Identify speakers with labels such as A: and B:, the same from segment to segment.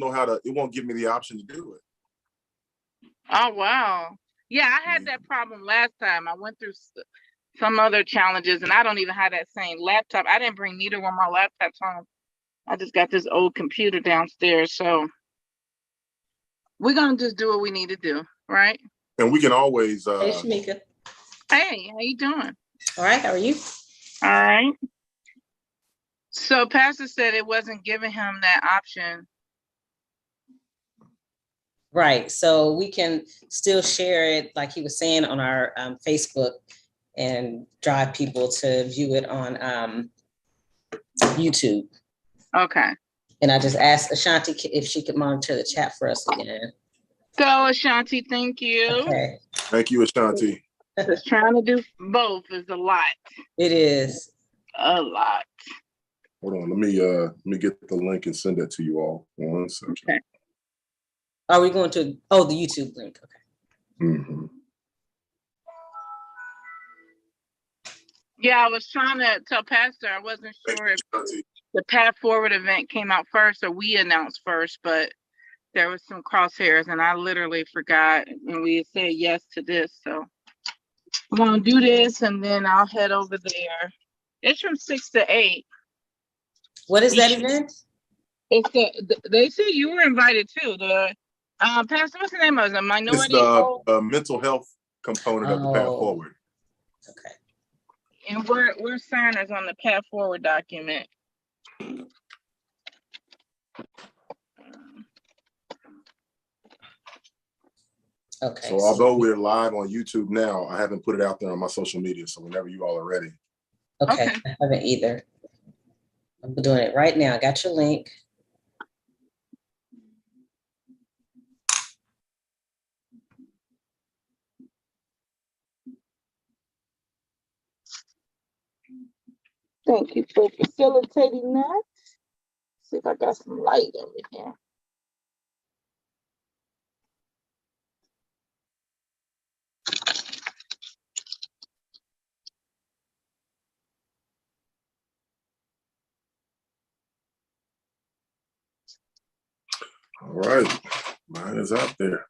A: know how to. It won't give me the option to do it.
B: Oh wow. Yeah, I had that problem last time. I went through some other challenges, and I don't even have that same laptop. I didn't bring neither one of my laptops home. I just got this old computer downstairs. So we're gonna just do what we need to do, right?
A: And we can always.
C: Hey, Shamika.
B: Hey, how you doing?
C: All right. How are you?
B: All right. So Pastor said it wasn't giving him that option.
C: Right. So we can still share it, like he was saying, on our Facebook and drive people to view it on YouTube.
B: Okay.
C: And I just asked Ashanti if she could monitor the chat for us again.
B: Go, Ashanti. Thank you.
C: Okay.
A: Thank you, Ashanti.
B: Just trying to do both is a lot.
C: It is.
B: A lot.
A: Hold on. Let me get the link and send that to you all. 1 second.
B: Okay.
C: Are we going to, the YouTube link? Okay.
A: Mm-hmm.
B: Yeah, I was trying to tell Pastor I wasn't sure if the Path Forward event came out first or we announced first, but there was some crosshairs and I literally forgot and we said yes to this. So I'm gonna do this and then I'll head over there. It's from 6 to 8.
C: What is that event?
B: It's they said you were invited too. The Pastor, what's the name of it? A minority.
A: It's the mental health component of the Path Forward.
C: Okay.
B: And we're signers on the Path Forward document.
C: Okay.
A: So although we're live on YouTube now, I haven't put it out there on my social media. So whenever you all are ready.
C: Okay. I haven't either. I'm doing it right now. I got your link.
B: Thank you for facilitating that. See if I got some light over here.
A: All right. Mine is out there.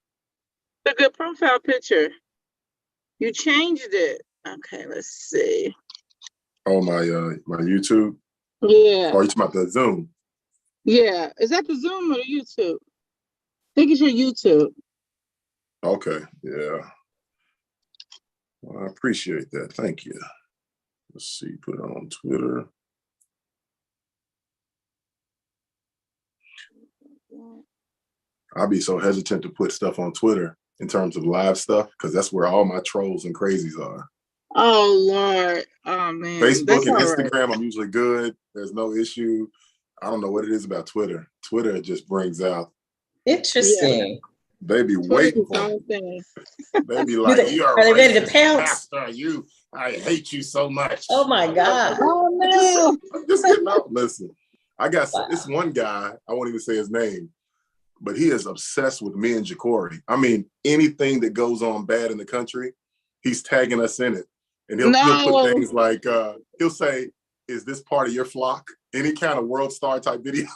B: It's a good profile picture. You changed it. Okay, let's see.
A: Oh, my YouTube?
B: Yeah.
A: Oh, you talking about the Zoom?
B: Yeah. Is that the Zoom or the YouTube? I think it's your YouTube.
A: Okay. Yeah. Well, I appreciate that. Thank you. Let's see. Put it on Twitter. I'll be so hesitant to put stuff on Twitter in terms of live stuff because that's where all my trolls and crazies are.
B: Oh Lord. Oh man.
A: Facebook and Instagram, right. I'm usually good. There's no issue. I don't know what it is about Twitter. Twitter just brings out.
C: Interesting.
A: Yeah. They be waiting for me. They be like, you are
C: they ready to pounce?
A: Pastor, I hate you so much.
C: Oh my God.
B: Oh no.
A: I'm just getting out. Listen, I got this one guy, I won't even say his name, but he is obsessed with me and Jacory. I mean, anything that goes on bad in the country, he's tagging us in it. And he'll put things like, he'll say, is this part of your flock? Any kind of World Star type video.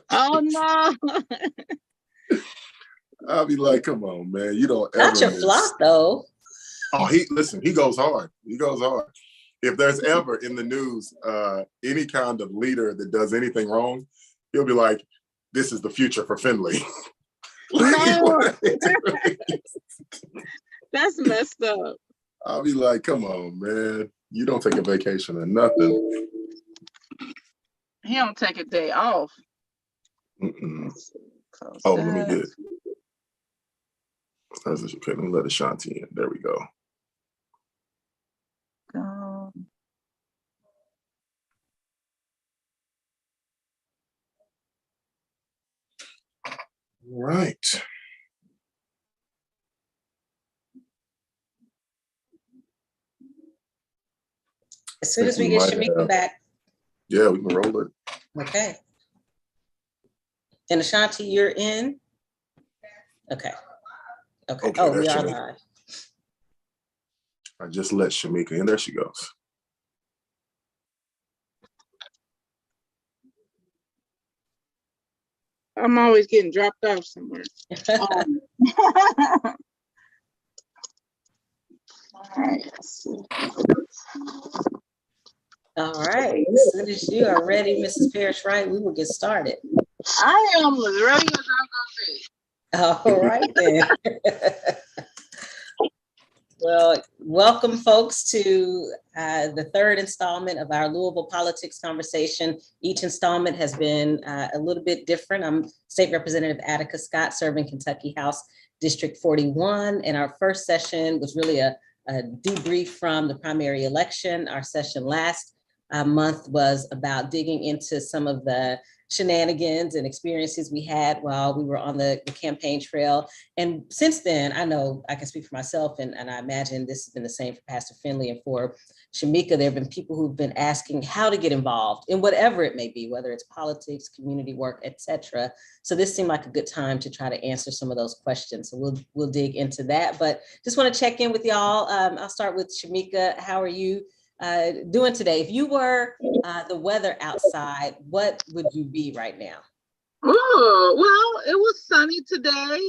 B: Oh no.
A: I'll be like, come on, man. You don't ever
C: Not your flock though.
A: Oh, he goes hard. He goes hard. If there's ever in the news any kind of leader that does anything wrong, he'll be like, this is the future for Finley.
B: No. That's messed up.
A: I'll be like, come on, man. You don't take a vacation or nothing.
B: He don't take a day off.
A: Oh, let me get it. Okay, let me let Ashanti in. There we go.
B: All
A: right.
C: As soon as we get Shamika back.
A: Yeah, we can roll it.
C: Okay. And Ashanti, you're in? Okay. Okay. Oh, we are live.
A: I just let Shamika in. There she goes.
B: I'm always getting dropped off somewhere. All right. Let's see.
C: All right. As soon as you are ready, Mrs. Parrish Wright, we will get started.
B: I am as ready as I'm gonna be.
C: All right then. Well, welcome folks to the third installment of our Louisville Politics conversation. Each installment has been a little bit different. I'm State Representative Attica Scott, serving Kentucky House District 41. And our first session was really a debrief from the primary election. Our session last month was about digging into some of the shenanigans and experiences we had while we were on the campaign trail. And since then, I know I can speak for myself, and I imagine this has been the same for Pastor Finley and for Shamika. There have been people who've been asking how to get involved in whatever it may be, whether it's politics, community work, etc. So this seemed like a good time to try to answer some of those questions. So we'll dig into that, but just want to check in with y'all. I'll start with Shamika. How are you doing today? If you were the weather outside, what would you be right now?
B: Oh, well, it was sunny today.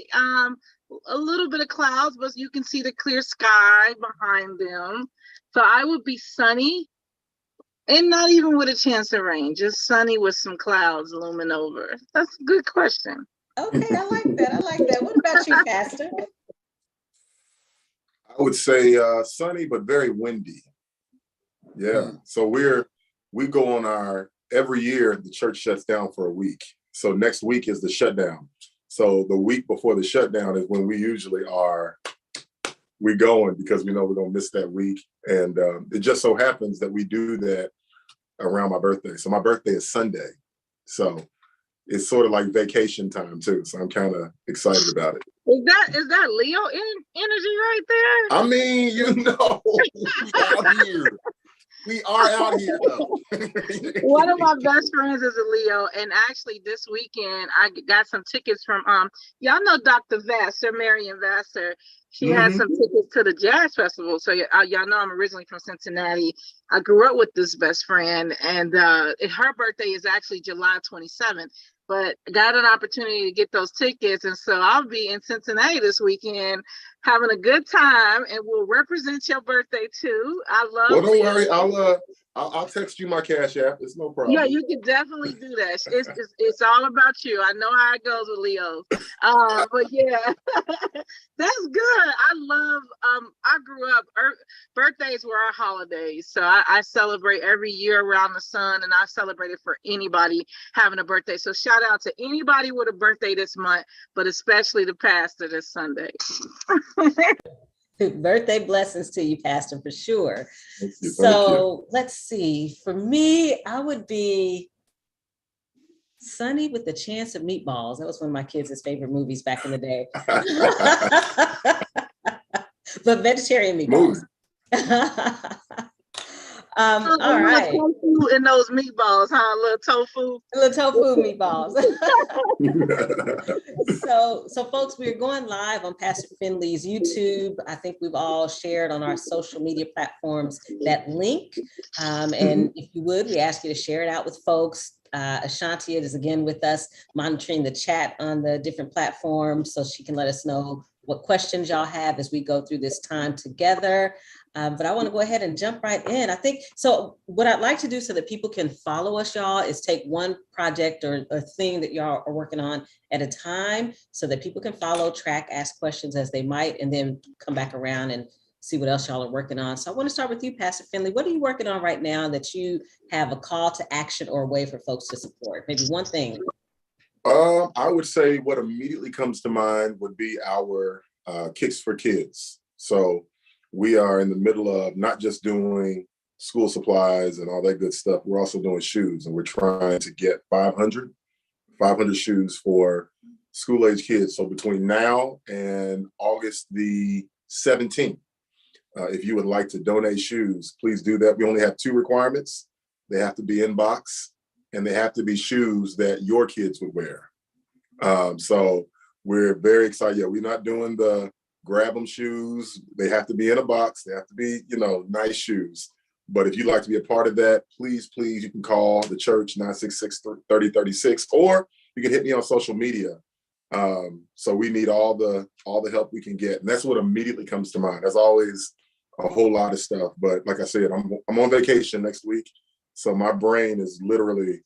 B: A little bit of clouds, but you can see the clear sky behind them. So I would be sunny and not even with a chance of rain, just sunny with some clouds looming over. That's a good question.
C: Okay, I like that. I like that. What about you, Pastor?
A: I would say sunny, but very windy. Yeah. So we go on every year the church shuts down for a week. So next week is the shutdown. So the week before the shutdown is when we usually we're going, because we know we're going to miss that week. And it just so happens that we do that around my birthday. So my birthday is Sunday. So it's sort of like vacation time too. So I'm kind of excited about it.
B: Is that Leo energy right there?
A: I mean, out here. We are out here though.
B: One of my best friends is a Leo, and actually this weekend I got some tickets from y'all know Dr. Vassar, Marion Vassar. She had some tickets to the jazz festival. So y'all know I'm originally from Cincinnati. I grew up with this best friend, and her birthday is actually July 27th. But got an opportunity to get those tickets, and so I'll be in Cincinnati this weekend having a good time, and we'll represent your birthday too. I love.
A: Well, don't worry. I'll text you my Cash App. It's no problem.
B: Yeah, you can definitely do that. It's all about you. I know how it goes with Leos. But yeah, that's good. I love. I grew up. Birthdays were our holidays, so I celebrate every year around the sun, and I celebrate it for anybody having a birthday. So shout out to anybody with a birthday this month, but especially the pastor this Sunday.
C: Birthday blessings to you, Pastor, for sure.
A: Thank you.
C: So let's see. For me, I would be sunny with the chance of meatballs. That was one of my kids' favorite movies back in the day. But vegetarian meatballs. All right.
B: Tofu in those meatballs, huh? A little tofu
C: meatballs. So folks, we're going live on Pastor Finley's YouTube. I think we've all shared on our social media platforms that link. And if you would, we ask you to share it out with folks. Ashanti is again with us, monitoring the chat on the different platforms, so she can let us know what questions y'all have as we go through this time together. But I want to go ahead and jump right in. I think, so what I'd like to do so that people can follow us, y'all, is take one project or thing that y'all are working on at a time so that people can follow, track, ask questions as they might, and then come back around and see what else y'all are working on. So I want to start with you, Pastor Finley. What are you working on right now that you have a call to action or a way for folks to support? Maybe one thing.
A: I would say what immediately comes to mind would be our Kicks for Kids. So we are in the middle of not just doing school supplies and all that good stuff. We're also doing shoes, and we're trying to get 500 shoes for school-age kids. So between now and August the 17th, if you would like to donate shoes, please do that. We only have 2 requirements. They have to be in box, and they have to be shoes that your kids would wear. So we're very excited. Yeah, we're not doing the grab them shoes. They have to be in a box. They have to be, nice shoes. But if you'd like to be a part of that, please, you can call the church 966-3036, or you can hit me on social media. So we need all the help we can get. And that's what immediately comes to mind. There's always a whole lot of stuff. But like I said, I'm on vacation next week. So my brain is literally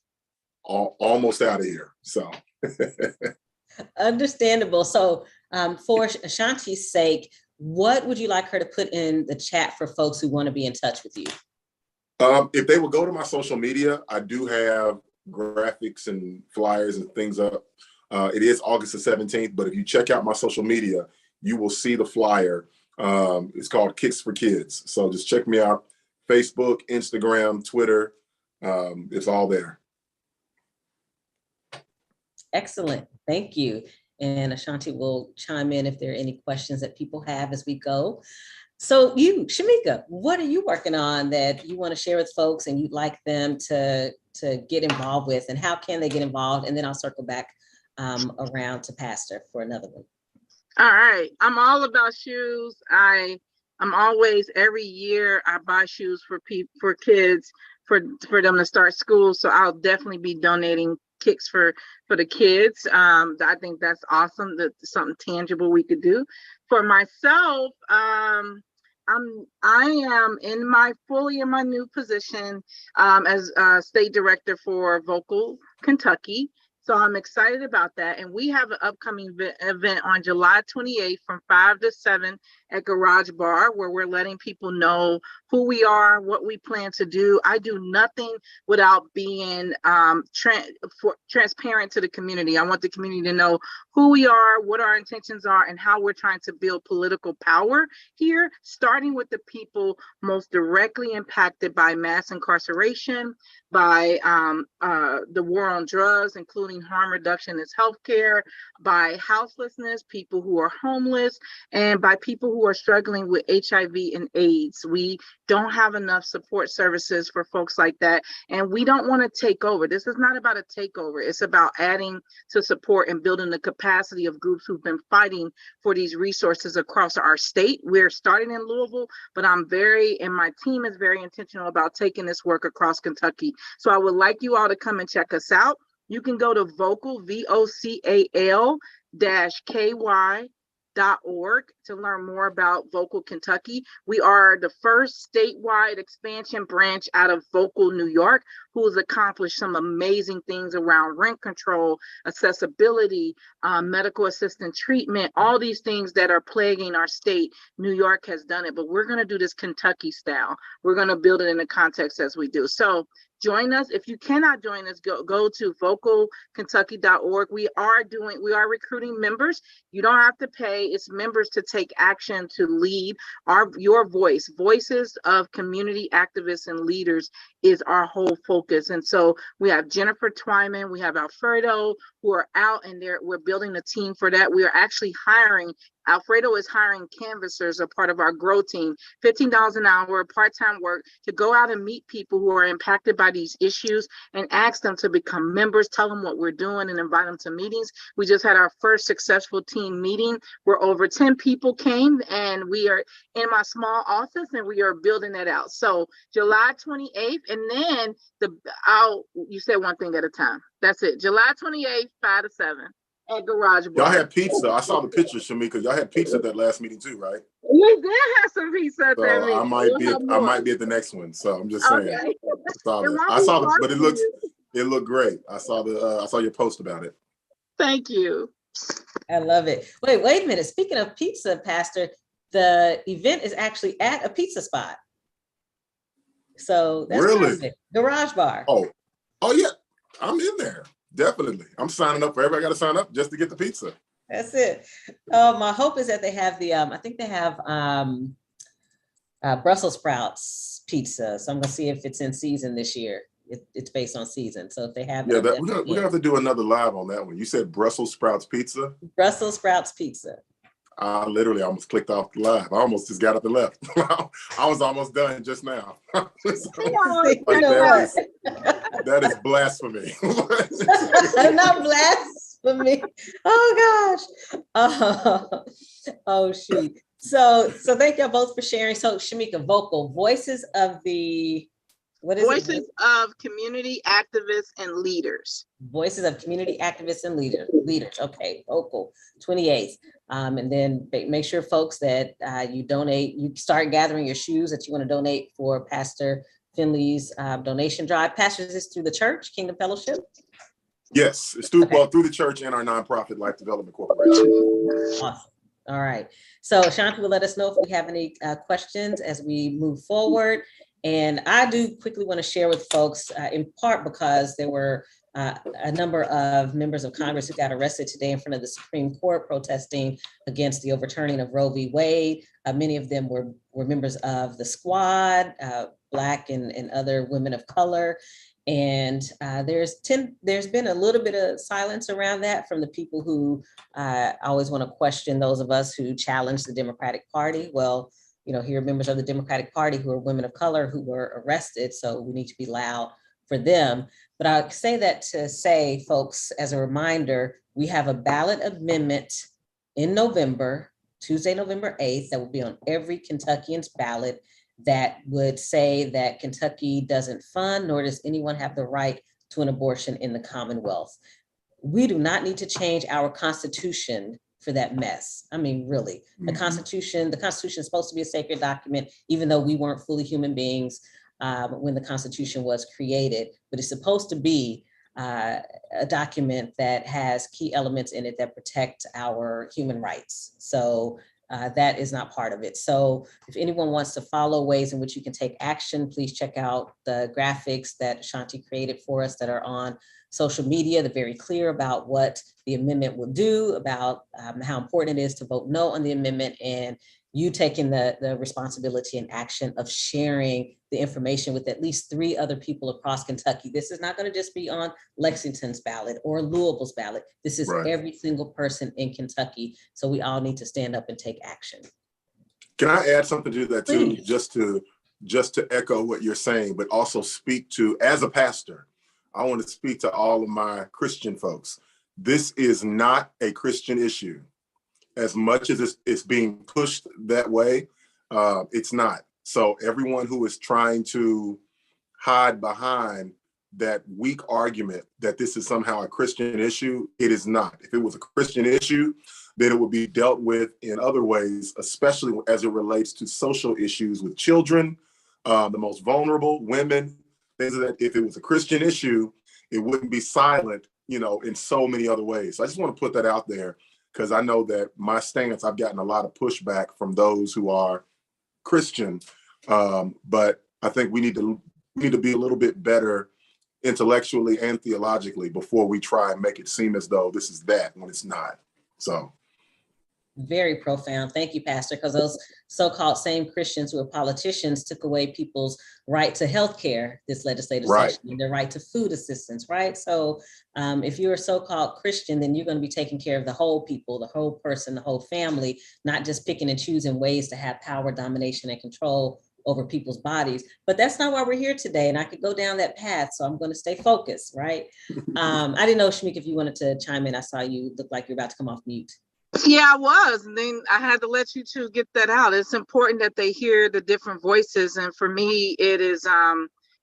A: almost out of here. So
C: understandable. So for Ashanti's sake, what would you like her to put in the chat for folks who want to be in touch with you?
A: If they will go to my social media, I do have graphics and flyers and things up. It is August the 17th, but if you check out my social media, you will see the flyer. It's called Kicks for Kids. So just check me out. Facebook, Instagram, Twitter. It's all there.
C: Excellent. Thank you. And Ashanti will chime in if there are any questions that people have as we go. So you, Shamika, what are you working on that you want to share with folks and you'd like them to get involved with, and how can they get involved? And then I'll circle back around to Pastor for another one.
B: All right. I'm all about shoes. I'm always, every year I buy shoes for kids for them to start school. So I'll definitely be donating kicks for the kids. I think that's awesome. That's something tangible we could do. For myself, I am fully in my new position as state director for Vocal Kentucky. So I'm excited about that. And we have an upcoming event on July 28th from 5 to 7 at Garage Bar, where we're letting people know who we are, what we plan to do. I do nothing without being transparent to the community. I want the community to know who we are, what our intentions are, and how we're trying to build political power here, starting with the people most directly impacted by mass incarceration, by the war on drugs, including harm reduction as healthcare, by houselessness, people who are homeless, and by people who are struggling with HIV and AIDS. We don't have enough support services for folks like that, and we don't want to take over. This is not about a takeover. It's about adding to support and building the capacity of groups who've been fighting for these resources across our state. We're starting in Louisville, but and my team is very intentional about taking this work across Kentucky. So I would like you all to come and check us out. You can go to vocal, vocal-ky.org to learn more about Vocal Kentucky. We are the first statewide expansion branch out of Vocal, New York, who has accomplished some amazing things around rent control, accessibility, medical assistant treatment, all these things that are plaguing our state. New York has done it, but we're going to do this Kentucky style. We're going to build it in the context as we do. So join us. If you cannot join us, go to vocalkentucky.org. We are recruiting members. You don't have to pay. It's members to take action, to lead. Your voice, voices of community activists and leaders is our whole focus. And so we have Jennifer Twyman, we have Alfredo, who are out, and we're building a team for that. We are actually hiring. Alfredo is hiring canvassers, a part of our grow team, $15 an hour, part-time work, to go out and meet people who are impacted by these issues and ask them to become members, tell them what we're doing, and invite them to meetings. We just had our first successful team meeting where over 10 people came, and we are in my small office, and we are building that out. So July 28th, and then you said one thing at a time. That's it. July 28th, 5 to 7. At Garage Bar.
A: Y'all had pizza. I saw the picture, Shamika. Y'all had pizza at that last meeting too, right?
B: We did have some pizza at that meeting.
A: I might be at the next one. So I'm just saying.
B: Okay.
A: But it looked great. I saw your post about it.
B: Thank you.
C: I love it. Wait a minute. Speaking of pizza, Pastor, the event is actually at a pizza spot. So that's
A: really
C: perfect. Garage Bar.
A: Oh yeah. I'm in there. Definitely. I'm signing up for everybody. Got to sign up just to get the pizza.
C: That's it. My hope is that they have I think they have Brussels sprouts pizza. So I'm going to see if it's in season this year. It's based on season. So if they have
A: we're going to have to do another live on that one. You said Brussels sprouts pizza?
C: Brussels sprouts pizza.
A: I literally almost clicked off the live. I almost just got up and left. I was almost done just now. That is blasphemy.
C: Not blasphemy. Oh gosh. Oh shoot. So thank y'all both for sharing. So Shamika, Vocal, voices of the What is
B: Voices
C: it?
B: of Community Activists and Leaders.
C: Voices of Community Activists and Leaders. Okay, Opal, 28th. And then make sure, folks, that you donate, you start gathering your shoes that you want to donate for Pastor Finley's donation drive. Pastor, is this through the church, Kingdom Fellowship?
A: Yes, it's through, well, through the church and our nonprofit Life Development Corporation.
C: Awesome. All right. So Shanti will let us know if we have any questions as we move forward. And I do quickly want to share with folks, in part because there were a number of members of Congress who got arrested today in front of the Supreme Court protesting against the overturning of Roe v. Wade. Many of them were members of the Squad, Black and other women of color. And there's been a little bit of silence around that from the people who always want to question those of us who challenge the Democratic Party. Well, you know, here are members of the Democratic Party who are women of color who were arrested, so we need to be loud for them. But I say that to say, folks, as a reminder, we have a ballot amendment in November, Tuesday, November 8th, that will be on every Kentuckian's ballot, that would say that Kentucky doesn't fund, nor does anyone have the right to an abortion in the Commonwealth. We do not need to change our Constitution for that mess. I mean, really, the Constitution is supposed to be a sacred document, even though we weren't fully human beings when the Constitution was created, but it's supposed to be a document that has key elements in it that protect our human rights. So that is not part of it. So if anyone wants to follow ways in which you can take action, please check out the graphics that Shanti created for us that are on social media. They're very clear about what the amendment will do, about how important it is to vote no on the amendment, and you taking the responsibility and action of sharing the information with at least 3 other people across Kentucky. This is not going to just be on Lexington's ballot or Louisville's ballot. This is every single person in Kentucky. So we all need to stand up and take action.
A: Can I add something to that too, just to echo what you're saying, but also speak to, as a pastor, I want to speak to all of my Christian folks. This is not a Christian issue. As much as it's being pushed that way, it's not. So everyone who is trying to hide behind that weak argument that this is somehow a Christian issue, it is not. If it was a Christian issue, then it would be dealt with in other ways, especially as it relates to social issues with children, the most vulnerable, women, things of that. If it was a Christian issue, it wouldn't be silent, you know, in so many other ways. So I just want to put that out there, because I know that my stance, I've gotten a lot of pushback from those who are Christian, but I think we need to be a little bit better intellectually and theologically before we try and make it seem as though this is that when it's not. So.
C: Very profound. Thank you, Pastor, because those so-called same Christians who are politicians took away people's right to health care this legislative session, and their right to food assistance, right? So if you're a so-called Christian, then you're going to be taking care of the whole people, the whole person, the whole family, not just picking and choosing ways to have power, domination, and control over people's bodies. But that's not why we're here today. And I could go down that path, so I'm going to stay focused, right? I didn't know, Shamik, if you wanted to chime in. I saw you look like you're about to come off mute.
B: Yeah, I was. And then I had to let you two get that out. It's important that they hear the different voices. And for me, it is,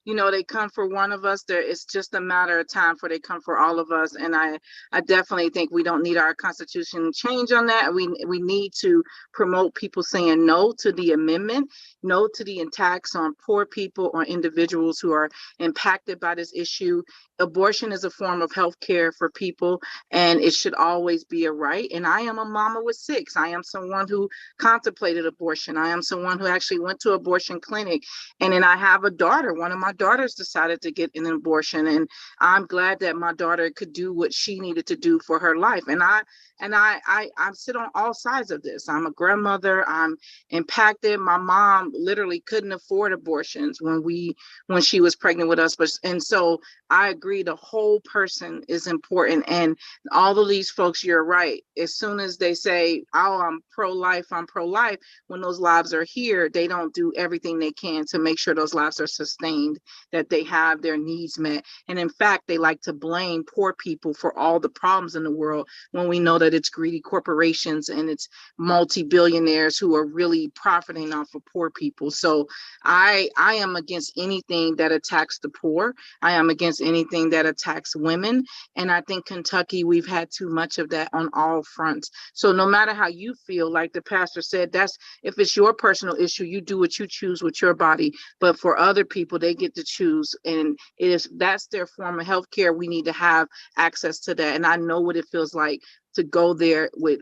B: you know, they come for one of us. It's just a matter of time for they come for all of us. And I definitely think we don't need our Constitution change on that. We need to promote people saying no to the amendment, no to the attacks on poor people or individuals who are impacted by this issue. Abortion is a form of health care for people, and it should always be a right. And I am a mama with 6. I am someone who contemplated abortion. I am someone who actually went to abortion clinic. And then I have a daughter. One of my daughters decided to get an abortion, and I'm glad that my daughter could do what she needed to do for her life. And I sit on all sides of this. I'm a grandmother. I'm impacted. My mom literally couldn't afford abortions when she was pregnant with us. And so I agree, the whole person is important. And all of these folks, you're right. As soon as they say, oh, I'm pro-life, when those lives are here, they don't do everything they can to make sure those lives are sustained. that they have their needs met. And in fact, they like to blame poor people for all the problems in the world when we know that it's greedy corporations and it's multi-billionaires who are really profiting off of poor people. So I am against anything that attacks the poor. I am against anything that attacks women. And I think Kentucky, we've had too much of that on all fronts. So no matter how you feel, like the pastor said, that's, if it's your personal issue, you do what you choose with your body. But for other people, they get to choose. And that's their form of healthcare. We need to have access to that. And I know what it feels like to go there with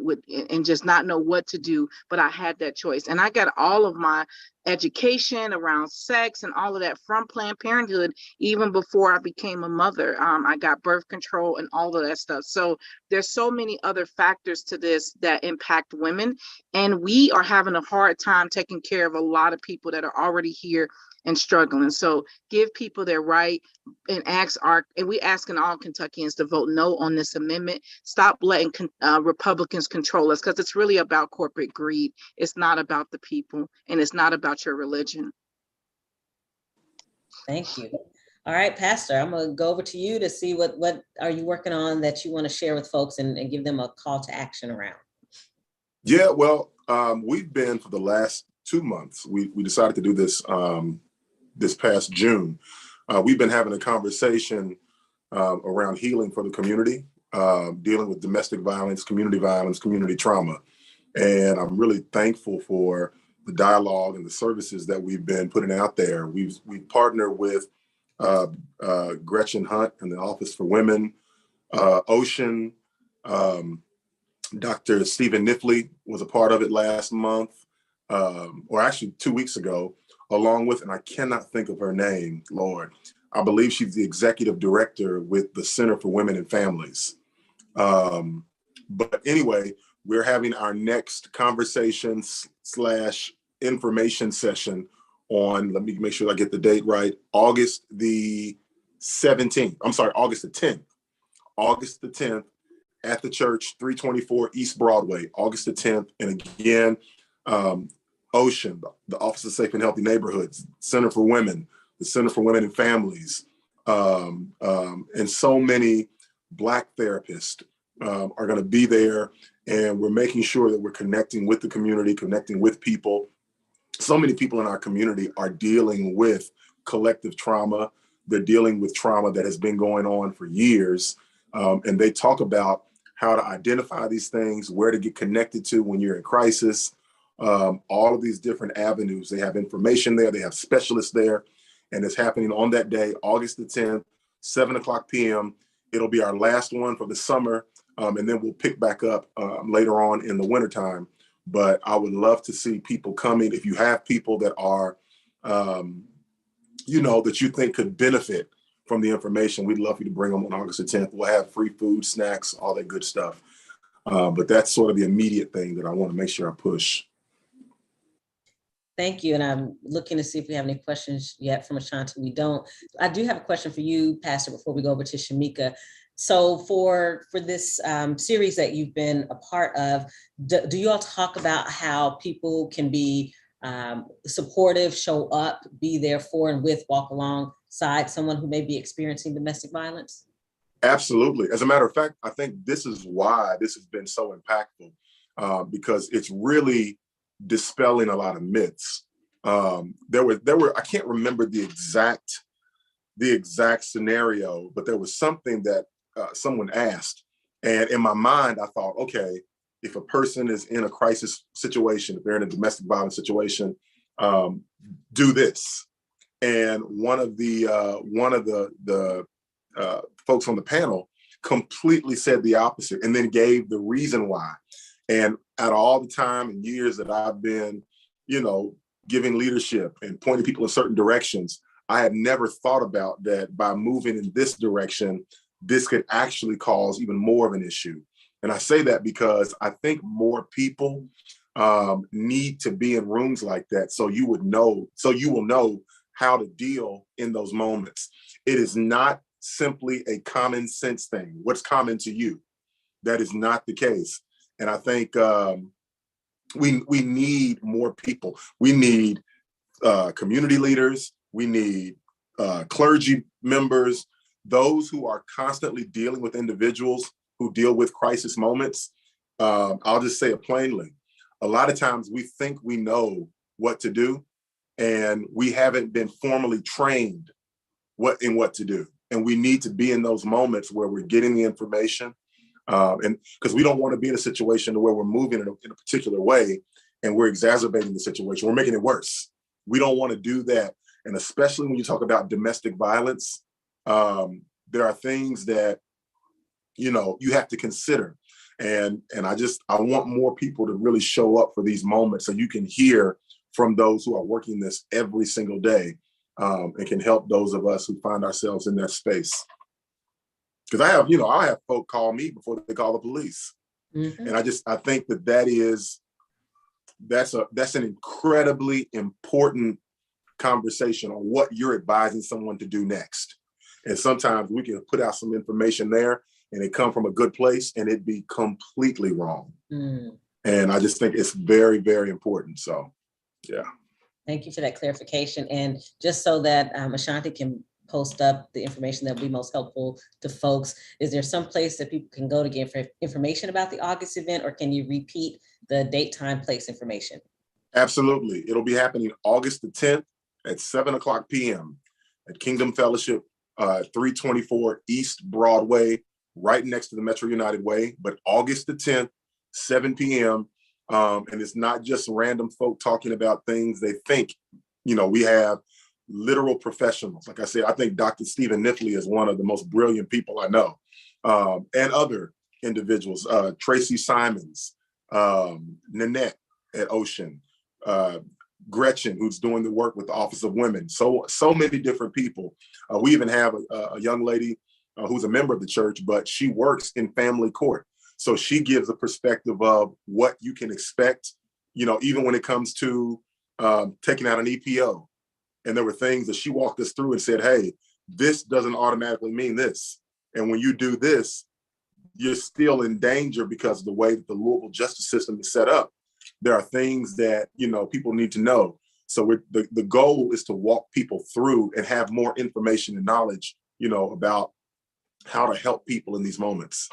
B: and just not know what to do, but I had that choice. And I got all of my education around sex and all of that from Planned Parenthood, even before I became a mother. I got birth control and all of that stuff. So there's so many other factors to this that impact women. And we are having a hard time taking care of a lot of people that are already here and struggling. So give people their right and we asking all Kentuckians to vote no on this amendment. Stop letting Republicans control us, because it's really about corporate greed. It's not about the people, and it's not about your religion.
C: Thank you. All right, Pastor, I'm gonna go over to you to see what are you working on that you want to share with folks and give them a call to action around.
A: Yeah, well, we've been, for the last 2 months, we decided to do this this past June. We've been having a conversation around healing for the community, dealing with domestic violence, community trauma. And I'm really thankful for the dialogue and the services that we've been putting out there. We partnered with Gretchen Hunt and the Office for Women, Ocean, Dr. Stephen Nifley was a part of it last month, or actually 2 weeks ago, along with, and I cannot think of her name, Lord, I believe she's the executive director with the Center for Women and Families. But anyway, we're having our next conversation / information session on, let me make sure I get the date right, August the 17th. I'm sorry, August the 10th. August the 10th at the church, 324 East Broadway, August the 10th. And again, Ocean, the Office of Safe and Healthy Neighborhoods, Center for Women, the Center for Women and Families, and so many Black therapists are going to be there. And we're making sure that we're connecting with the community, connecting with people. So many people in our community are dealing with collective trauma. They're dealing with trauma that has been going on for years. And they talk about how to identify these things, where to get connected to when you're in crisis, all of these different avenues. They have information there, they have specialists there, and it's happening on that day, August the 10th, 7:00 p.m. It'll be our last one for the summer, and then we'll pick back up later on in the wintertime. But I would love to see people coming. If you have people that are, that you think could benefit from the information, we'd love you to bring them on August the 10th. We'll have free food, snacks, all that good stuff. But that's sort of the immediate thing that I want to make sure I push.
C: Thank you. And I'm looking to see if we have any questions yet from Ashanti. We don't. I do have a question for you, Pastor, before we go over to Shamika. So for this series that you've been a part of, do you all talk about how people can be supportive, show up, be there for and with, walk alongside someone who may be experiencing domestic violence? Absolutely.
A: As a matter of fact, I think this is why this has been so impactful, because it's really dispelling a lot of myths. There were I can't remember the exact scenario, but there was something that someone asked, and in my mind I thought, okay, if a person is in a crisis situation, if they're in a domestic violence situation, do this. And one of the folks on the panel completely said the opposite, and then gave the reason why. And out of all the time and years that I've been, giving leadership and pointing people in certain directions, I had never thought about that by moving in this direction, this could actually cause even more of an issue. And I say that because I think more people need to be in rooms like that, so you will know how to deal in those moments. It is not simply a common sense thing. What's common to you? That is not the case. And I think we need more people. We need community leaders. We need clergy members, those who are constantly dealing with individuals who deal with crisis moments. I'll just say it plainly. A lot of times we think we know what to do, and we haven't been formally trained what to do. And we need to be in those moments where we're getting the information, and because we don't want to be in a situation where we're moving in a particular way and we're exacerbating the situation. We're making it worse. We don't want to do that. And especially when you talk about domestic violence, there are things that, you have to consider. And I want more people to really show up for these moments so you can hear from those who are working this every single day, and can help those of us who find ourselves in that space. Because I have folk call me before they call the police. Mm-hmm. And I think that's an incredibly important conversation on what you're advising someone to do next. And sometimes we can put out some information there and it come from a good place and it be completely wrong. Mm. And I just think it's very, very important. So, yeah.
C: Thank you for that clarification. And just so that Ashanti can post up the information that will be most helpful to folks, is there some place that people can go to get information about the August event, or can you repeat the date, time, place information?
A: Absolutely. It'll be happening August the 10th at 7:00 p.m. at Kingdom Fellowship, 324 East Broadway, right next to the Metro United Way. But August the 10th, 7 p.m. And it's not just random folk talking about things they think. We have literal professionals. Like I said, I think Dr. Stephen Nifley is one of the most brilliant people I know, and other individuals, Tracy Simons, Nanette at Ocean, Gretchen, who's doing the work with the Office of Women. So many different people. We even have a young lady who's a member of the church, but she works in family court. So she gives a perspective of what you can expect, even when it comes to taking out an EPO. And there were things that she walked us through and said, hey, this doesn't automatically mean this. And when you do this, you're still in danger because of the way that the Louisville justice system is set up. There are things that, people need to know. So the goal is to walk people through and have more information and knowledge, about how to help people in these moments.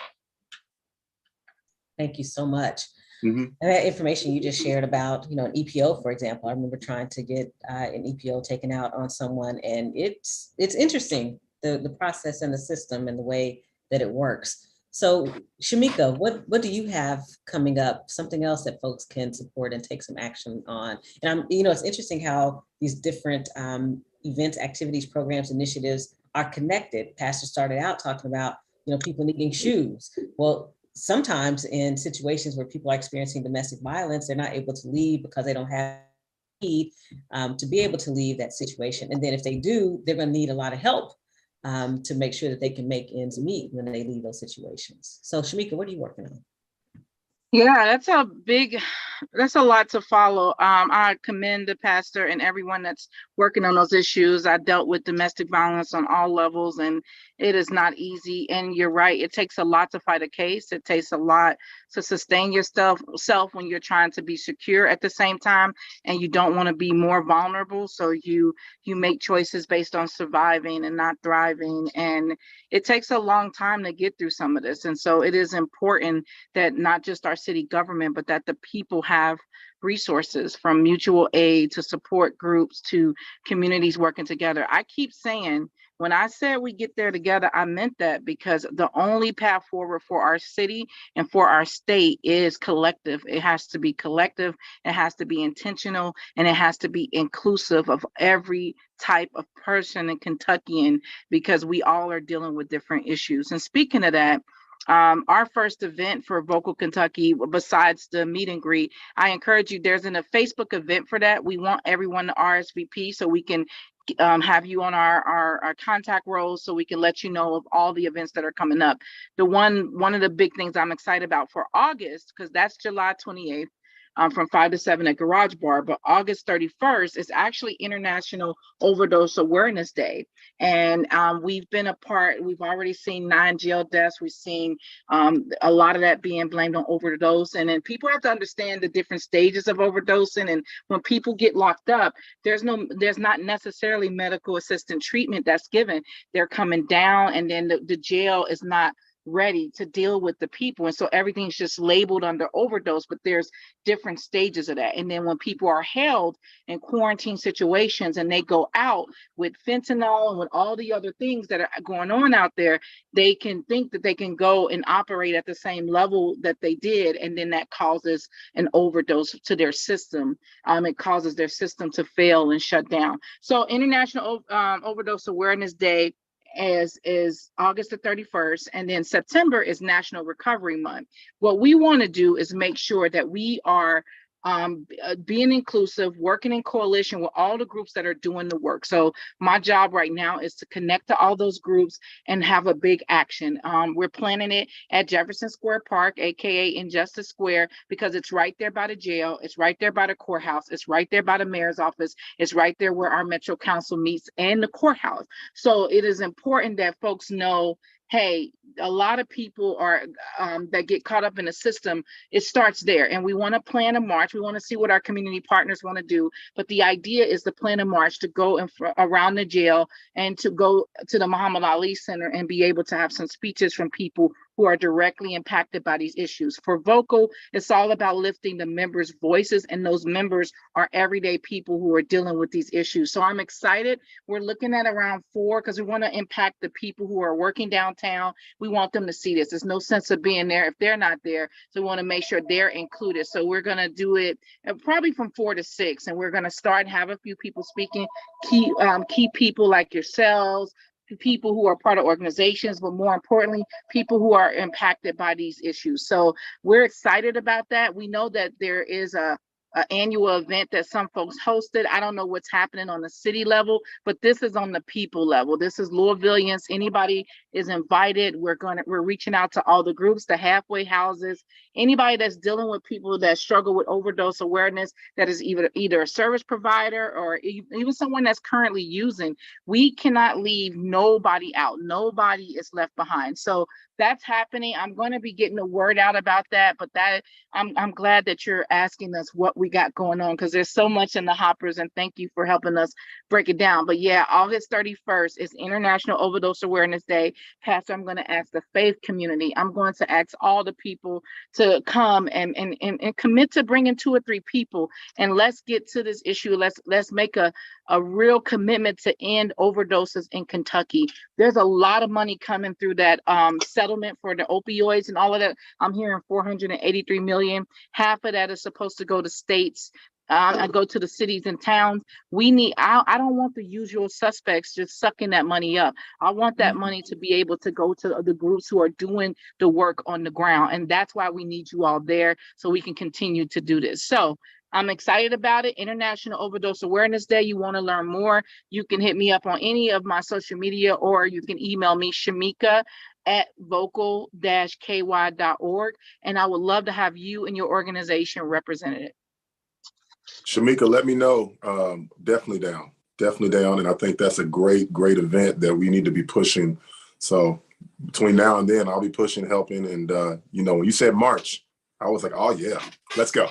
C: Thank you so much. Mm-hmm. And that information you just shared about, an EPO, for example, I remember trying to get an EPO taken out on someone, and it's interesting, the process and the system and the way that it works. So Shamika, what do you have coming up? Something else that folks can support and take some action on? And it's interesting how these different events, activities, programs, initiatives are connected. Pastor started out talking about, people needing shoes. Well, sometimes in situations where people are experiencing domestic violence, they're not able to leave because they don't have need to be able to leave that situation. And then if they do, they're going to need a lot of help to make sure that they can make ends meet when they leave those situations. So Shamika, what are you working on?
B: Yeah, that's a lot to follow. I commend the pastor and everyone that's working on those issues. I dealt with domestic violence on all levels, and it is not easy. And you're right, it takes a lot to fight a case. It takes a lot to sustain yourself when you're trying to be secure at the same time, and you don't want to be more vulnerable. So you make choices based on surviving and not thriving. And it takes a long time to get through some of this. And so it is important that not just our city government, but that the people have resources, from mutual aid to support groups to communities working together. I keep saying, when I said we get there together, I meant that, because the only path forward for our city and for our state is collective. It has to be collective, it has to be intentional, and it has to be inclusive of every type of person in Kentuckian, because we all are dealing with different issues. And speaking of that, our first event for Vocal Kentucky, besides the meet and greet, I encourage you, there's a Facebook event for that. We want everyone to RSVP so we can have you on our contact rolls, so we can let you know of all the events that are coming up. One of the big things I'm excited about for August, because that's July 28th, from 5 to 7 at Garage Bar. But August 31st is actually International Overdose Awareness Day. And we've been a part, we've already seen 9 jail deaths. We've seen a lot of that being blamed on overdose. And then people have to understand the different stages of overdosing. And when people get locked up, there's not necessarily medical assistant treatment that's given. They're coming down, and then the jail is not ready to deal with the people, and so everything's just labeled under overdose, but there's different stages of that. And then when people are held in quarantine situations and they go out with fentanyl and with all the other things that are going on out there, they can think that they can go and operate at the same level that they did, and then that causes an overdose to their system. It causes their system to fail and shut down. So International Overdose Awareness Day is August the 31st, and then September is National Recovery Month. What we want to do is make sure that we are being inclusive, working in coalition with all the groups that are doing the work. So my job right now is to connect to all those groups and have a big action. We're planning it at Jefferson Square Park, aka Injustice Square, because it's right there by the jail, it's right there by the courthouse, it's right there by the mayor's office, it's right there where our Metro Council meets, and the courthouse. So it is important that folks know, hey, a lot of people are that get caught up in the system. It starts there, and we want to plan a march. We want to see what our community partners want to do, but the idea is to plan a march to go around the jail and to go to the Muhammad Ali Center and be able to have some speeches from people who are directly impacted by these issues. For Vocal, it's all about lifting the members' voices, and those members are everyday people who are dealing with these issues. So I'm excited. We're looking at around 4 because we want to impact the people who are working downtown. We want them to see this. There's no sense of being there if they're not there. So we want to make sure they're included. So we're going to do it probably from 4 to 6, and we're going to start have a few people speaking, key people like yourselves, people who are part of organizations, but more importantly, people who are impacted by these issues. So we're excited about that. We know that there is a annual event that some folks hosted. I don't know what's happening on the city level, but this is on the people level. This is Louisvillians. Anybody is invited. We're reaching out to all the groups, the halfway houses, anybody that's dealing with people that struggle with overdose awareness, that is either a service provider or even someone that's currently using. We cannot leave nobody out. Nobody is left behind. So that's happening. I'm going to be getting the word out about that, but I'm glad that you're asking us what we got going on, because there's so much in the hoppers, and thank you for helping us break it down. But yeah, August 31st is International Overdose Awareness Day. Pastor, I'm going to ask the faith community. I'm going to ask all the people to come and commit to bringing 2 or 3 people, and let's get to this issue. Let's make a real commitment to end overdoses in Kentucky. There's a lot of money coming through that settlement for the opioids and all of that. I'm hearing $483 million. Half of that is supposed to go to states. I go to the cities and towns. I don't want the usual suspects just sucking that money up. I want that money to be able to go to the groups who are doing the work on the ground. And that's why we need you all there, so we can continue to do this. So I'm excited about it. International Overdose Awareness Day. You want to learn more, you can hit me up on any of my social media, or you can email me, shamika@vocal-ky.org. And I would love to have you and your organization represented.
A: Shamika, let me know. Definitely down. And I think that's a great event that we need to be pushing. So between now and then, I'll be pushing, helping. And, when you said March, I was like, oh, yeah, let's go.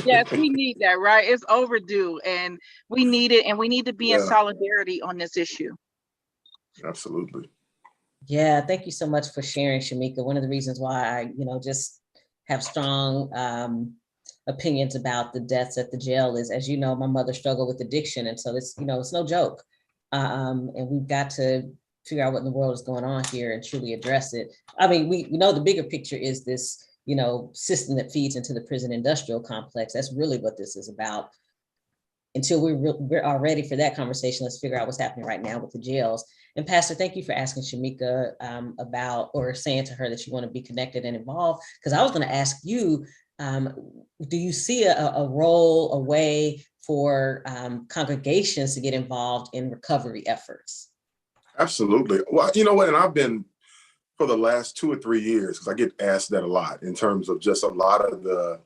B: Yes, we need that, right? It's overdue, and we need it, and we need to be in solidarity on this issue.
A: Absolutely.
C: Yeah, thank you so much for sharing, Shamika. One of the reasons why I, just have strong opinions about the deaths at the jail is, as you know, my mother struggled with addiction, and so it's no joke. And we've got to figure out what in the world is going on here and truly address it. I mean, we know the bigger picture is this system that feeds into the prison industrial complex. That's really what this is about. Until we're all ready for that conversation, let's figure out what's happening right now with the jails. And Pastor, thank you for asking Shamika about, or saying to her that you want to be connected and involved, because I was going to ask you, do you see a role, a way for congregations to get involved in recovery efforts?
A: Absolutely. Well, you know what, and I've been, for the last 2 or 3 years, because I get asked that a lot in terms of just a lot of the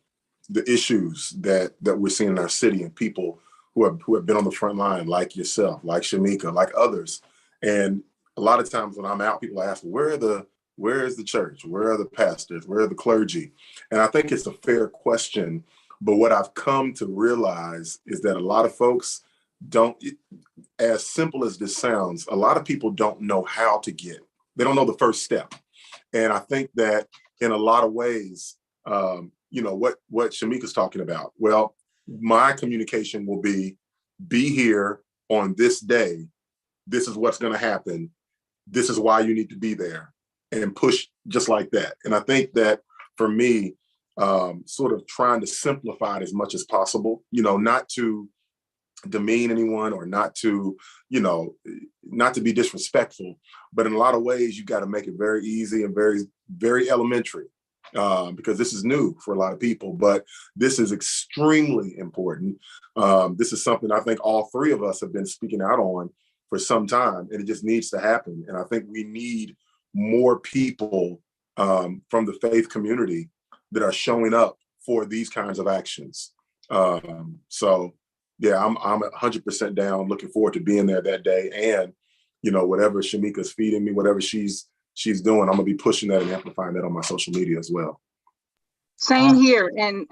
A: the issues that we're seeing in our city, and people who have been on the front line, like yourself, like Shamika, like others. And a lot of times when I'm out, people ask, where is the church? Where are the pastors? Where are the clergy? And I think it's a fair question. But what I've come to realize is that a lot of folks don't, as simple as this sounds, a lot of people don't know how to get. They don't know the first step. And I think that in a lot of ways, what Shamika's talking about, well, my communication will be here on this day. This is what's going to happen. This is why you need to be there, and push just like that. And I think that for me, sort of trying to simplify it as much as possible, not to demean anyone or not to be disrespectful, but in a lot of ways, you got to make it very easy and very, very elementary, because this is new for a lot of people, but this is extremely important. This is something I think all three of us have been speaking out on for some time, and it just needs to happen. And I think we need more people from the faith community that are showing up for these kinds of actions. So yeah, I'm 100% down, looking forward to being there that day. And, whatever Shamika's feeding me, whatever she's doing, I'm gonna be pushing that and amplifying that on my social media as well.
B: Same here. And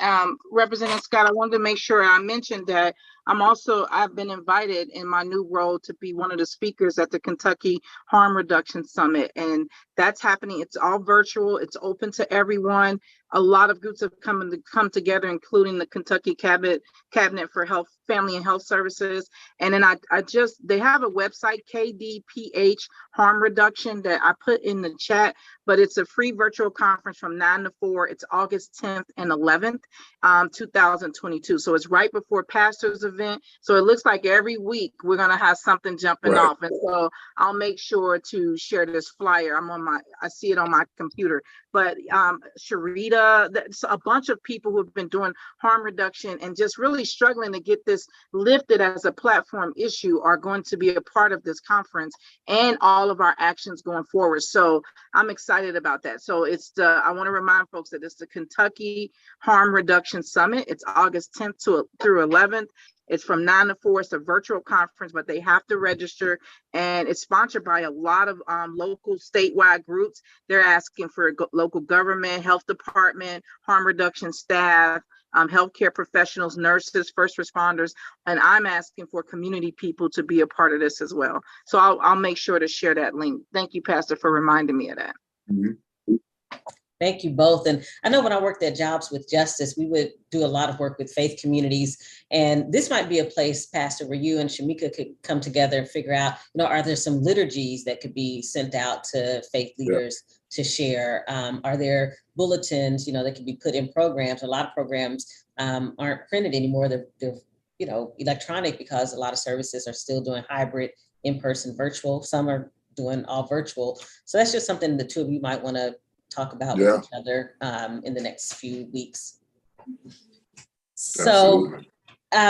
B: Representative Scott, I wanted to make sure I mentioned that I've been invited in my new role to be one of the speakers at the Kentucky Harm Reduction Summit. And that's happening. It's all virtual. It's open to everyone. A lot of groups have come together, including the Kentucky Cabinet for Health, Family and Health Services. And then they have a website, KDPH Harm Reduction, that I put in the chat, but it's a free virtual conference from 9 to 4. It's August 10th and 11th, 2022. So it's right before Pastor's event. So it looks like every week we're going to have something jumping
A: Right.
B: off. And so I'll make sure to share this flyer. I see it on my computer. But Sharita, that's a bunch of people who have been doing harm reduction and just really struggling to get this lifted as a platform issue are going to be a part of this conference and all of our actions going forward. So I'm excited about that. So I want to remind folks that it's the Kentucky Harm Reduction Summit. It's August 10th through 11th. It's from 9 to 4. It's a virtual conference, but they have to register. And it's sponsored by a lot of local statewide groups. They're asking for local government, health department, harm reduction staff, healthcare professionals, nurses, first responders. And I'm asking for community people to be a part of this as well. So I'll make sure to share that link. Thank you, Pastor, for reminding me of that.
A: Mm-hmm.
C: Thank you both. And I know when I worked at Jobs with Justice, we would do a lot of work with faith communities. And this might be a place, Pastor, where you and Shamika could come together and figure out, are there some liturgies that could be sent out to faith leaders to share? Are there bulletins, that could be put in programs? A lot of programs aren't printed anymore. They're electronic, because a lot of services are still doing hybrid, in-person, virtual. Some are doing all virtual. So that's just something the two of you might want to talk about with each other in the next few weeks. So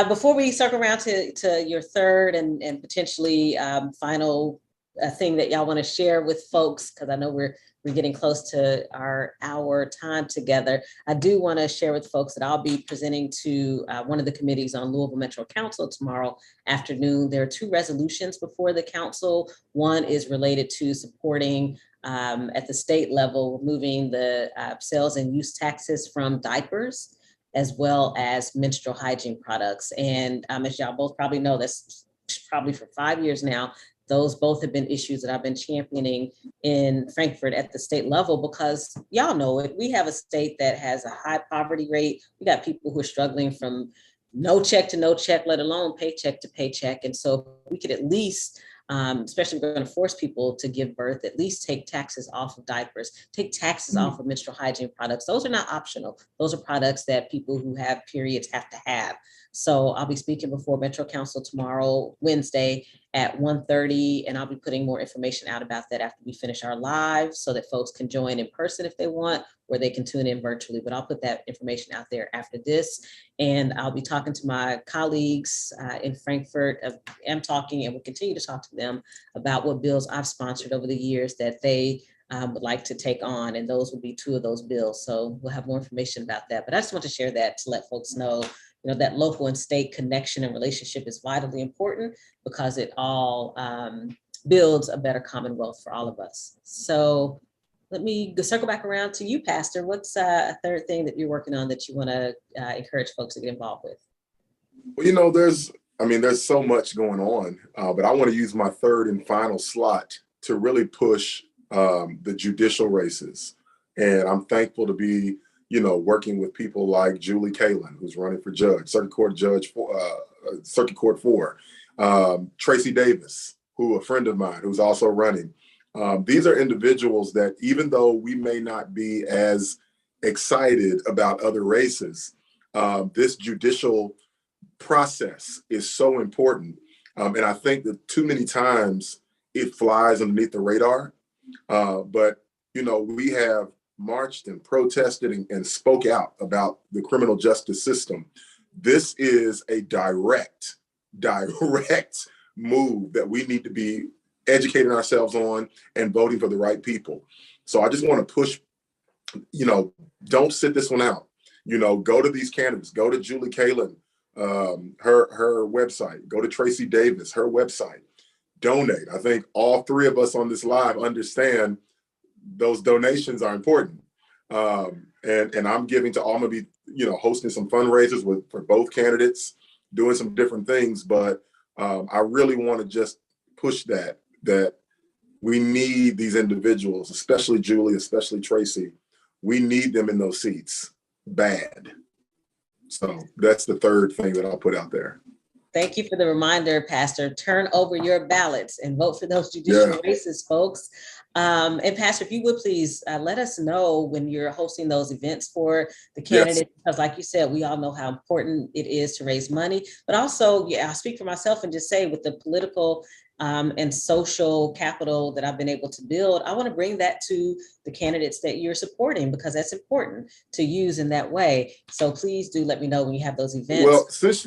C: before we circle around to your third and potentially final thing that y'all want to share with folks, because I know we're getting close to our hour time together, I do want to share with folks that I'll be presenting to one of the committees on Louisville Metro Council tomorrow afternoon. There are 2 resolutions before the council. One is related to supporting at the state level, removing the sales and use taxes from diapers, as well as menstrual hygiene products. And as y'all both probably know, that's probably for 5 years now, those both have been issues that I've been championing in Frankfort at the state level, because y'all know it. We have a state that has a high poverty rate. We got people who are struggling from no check to no check, let alone paycheck to paycheck. And so we could at least, especially if we're going to force people to give birth, at least take taxes off of diapers, take taxes off of menstrual hygiene products. Those are not optional. Those are products that people who have periods have to have. So I'll be speaking before Metro Council tomorrow, Wednesday at 1:30, and I'll be putting more information out about that after we finish our live, so that folks can join in person if they want, or they can tune in virtually. But I'll put that information out there after this. And I'll be talking to my colleagues in Frankfort. I'm talking and will continue to talk to them about what bills I've sponsored over the years that they would like to take on, and those would be two of those bills. So we'll have more information about that. But I just want to share that to let folks know, that local and state connection and relationship is vitally important, because it all builds a better Commonwealth for all of us. So let me circle back around to you, Pastor. What's a third thing that you're working on that you want to encourage folks to get involved with?
A: Well, there's so much going on, but I want to use my third and final slot to really push the judicial races. And I'm thankful to be, working with people like Julie Kalin, who's running for Circuit Court 4, Tracy Davis, who a friend of mine who's also running. These are individuals that, even though we may not be as excited about other races, this judicial process is so important. And I think that too many times it flies underneath the radar. But, we have marched and protested and spoke out about the criminal justice system. This is a direct move that we need to be educating ourselves on and voting for the right people. So I just want to push, don't sit this one out. Go to these candidates, go to Julie Kalin, her website, go to Tracy Davis, her website, donate. I think all three of us on this live understand those donations are important. And I'm giving to all, I'm gonna be, hosting some fundraisers for both candidates, doing some different things, but I really want to just push that we need these individuals, especially Julie, especially Tracy. We need them in those seats bad. So that's the third thing that I'll put out there.
C: Thank you for the reminder, Pastor. Turn over your ballots and vote for those judicial races, folks. And Pastor, if you would please let us know when you're hosting those events for the candidates, because like you said, we all know how important it is to raise money, but also, I'll speak for myself and just say, with the political and social capital that I've been able to build, I want to bring that to the candidates that you're supporting, because that's important to use in that way. So please do let me know when you have those events.
A: Well, since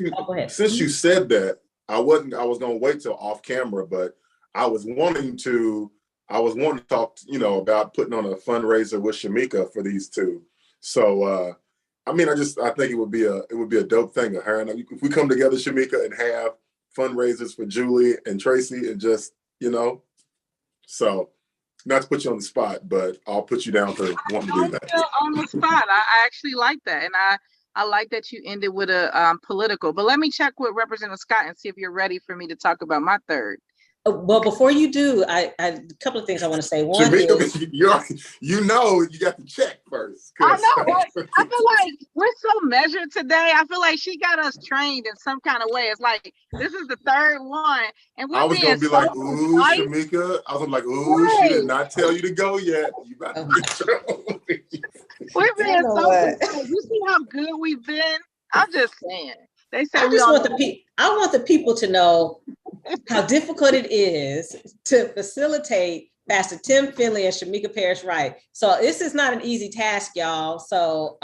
A: you said that, I was going to wait till off camera, but I was wanting to talk, about putting on a fundraiser with Shamika for these two. So, I think it would be a dope thing. Her and if we come together, Shamika, and have fundraisers for Julie and Tracy, and just, so not to put you on the spot, but I'll put you down for wanting to do that.
B: On the spot. I actually like that. And I like that you ended with a political, but let me check with Representative Scott and see if you're ready for me to talk about my third.
C: Well, before you do, I a couple of things I want to say. One is,
A: you got to check first.
B: I know. Right? I feel like we're so measured today. I feel like she got us trained in some kind of way. It's like, this is the third one, and we're
A: I was gonna be
B: so
A: like, ooh,
B: nice.
A: Shamika. I was like, ooh, right. She did not tell you to go yet. You about to
B: we're being so nice. You see how good we've been? I'm just saying. They say
C: I want the people to know how difficult it is to facilitate Pastor Tim Finley and Shamika Parrish Wright. So this is not an easy task, y'all. So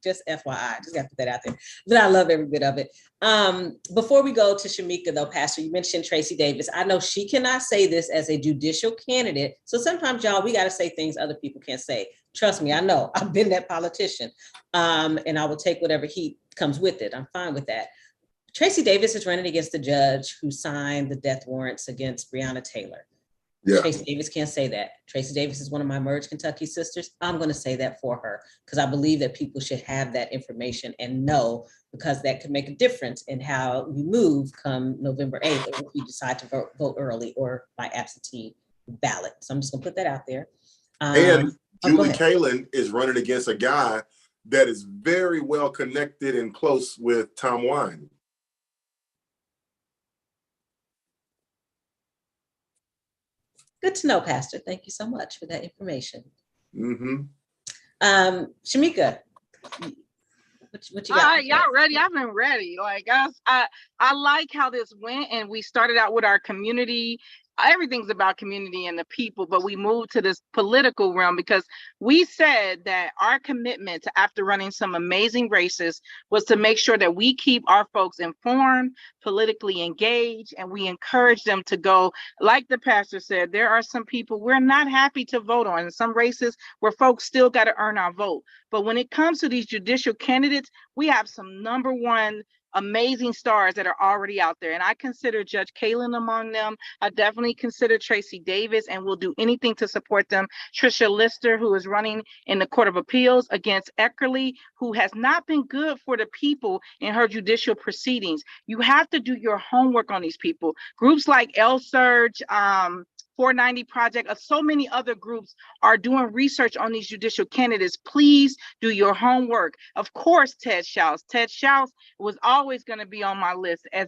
C: just FYI, just got to put that out there. But I love every bit of it. Before we go to Shamika, though, Pastor, you mentioned Tracy Davis. I know she cannot say this as a judicial candidate. So sometimes, y'all, we got to say things other people can't say. Trust me, I know. I've been that politician. And I will take whatever heat comes with it. I'm fine with that. Tracy Davis is running against the judge who signed the death warrants against Breonna Taylor. Yeah. Tracy Davis can't say that. Tracy Davis is one of my Merge Kentucky sisters. I'm going to say that for her, because I believe that people should have that information and know, because that could make a difference in how we move come November 8th, or if we decide to vote early or by absentee ballot. So I'm just going to put that out there.
A: And Julie Kalin is running against a guy that is very well connected and close with Tom Wine.
C: Good to know, Pastor. Thank you so much for that information.
A: Mm-hmm.
C: Shamika, what you got?
B: All right, y'all ready? I've been ready. Like, I like how this went, and we started out with our community everything's about community and the people, but we moved to this political realm because we said that our commitment to, after running some amazing races, was to make sure that we keep our folks informed, politically engaged, and we encourage them to go. Like the pastor said, there are some people we're not happy to vote on in some races where folks still got to earn our vote. But when it comes to these judicial candidates, we have some number one amazing stars that are already out there. And I consider Judge Kalen among them. I definitely consider Tracy Davis, and will do anything to support them. Tricia Lister, who is running in the Court of Appeals against Eckerly, who has not been good for the people in her judicial proceedings. You have to do your homework on these people. Groups like El Surge, 490 Project, so many other groups are doing research on these judicial candidates. Please do your homework. Of course, Ted Schaus. Ted Schaus was always going to be on my list as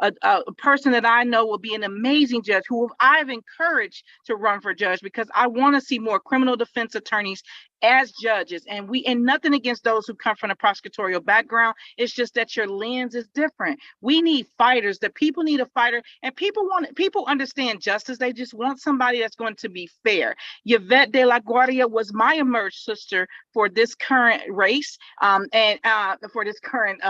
B: a person that I know will be an amazing judge, who I've encouraged to run for judge, because I want to see more criminal defense attorneys as judges. And nothing against those who come from a prosecutorial background. It's just that your lens is different. We need fighters. The people need a fighter, and people understand justice. They just want somebody that's going to be fair. Yvette De La Guardia was my emerged sister for this current race, and for this current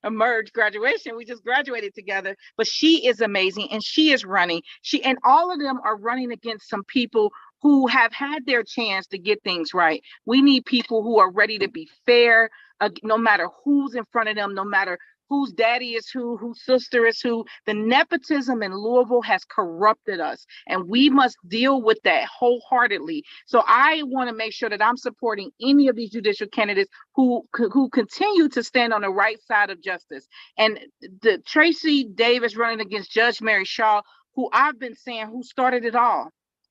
B: emerged graduation. We just graduated together, but she is amazing, and she is running. And all of them are running against some people who have had their chance to get things right. We need people who are ready to be fair, no matter who's in front of them, no matter whose daddy is whose sister is who. The nepotism in Louisville has corrupted us, and we must deal with that wholeheartedly. So I want to make sure that I'm supporting any of these judicial candidates who continue to stand on the right side of justice. And the Tracy Davis running against Judge Mary Shaw, who I've been saying, who started it all.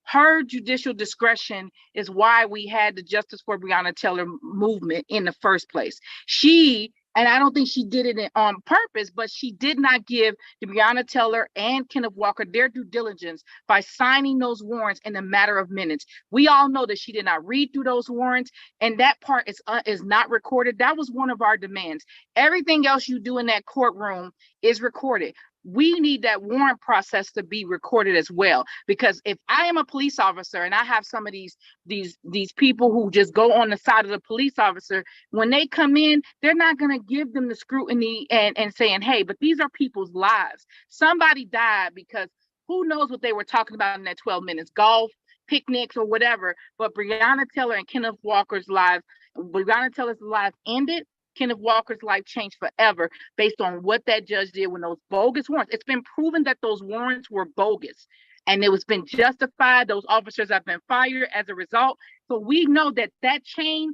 B: Her judicial discretion is why we had the Justice for Breonna Taylor movement in the first place. And I don't think she did it on purpose, but she did not give Breonna Taylor and Kenneth Walker their due diligence by signing those warrants in a matter of minutes. We all know that she did not read through those warrants, and that part is not recorded. That was one of our demands. Everything else you do in that courtroom is recorded. We need that warrant process to be recorded as well, because if I am a police officer and I have some of these people who just go on the side of the police officer, when they come in, they're not going to give them the scrutiny and saying, hey, but these are people's lives. Somebody died because who knows what they were talking about in that 12 minutes, golf, picnics, or whatever. But Breonna Taylor and Kenneth Walker's lives, Breonna Taylor's life ended. Kenneth Walker's life changed forever based on what that judge did when those bogus warrants. It's been proven that those warrants were bogus, and it was been justified. Those officers have been fired as a result. So we know that chain,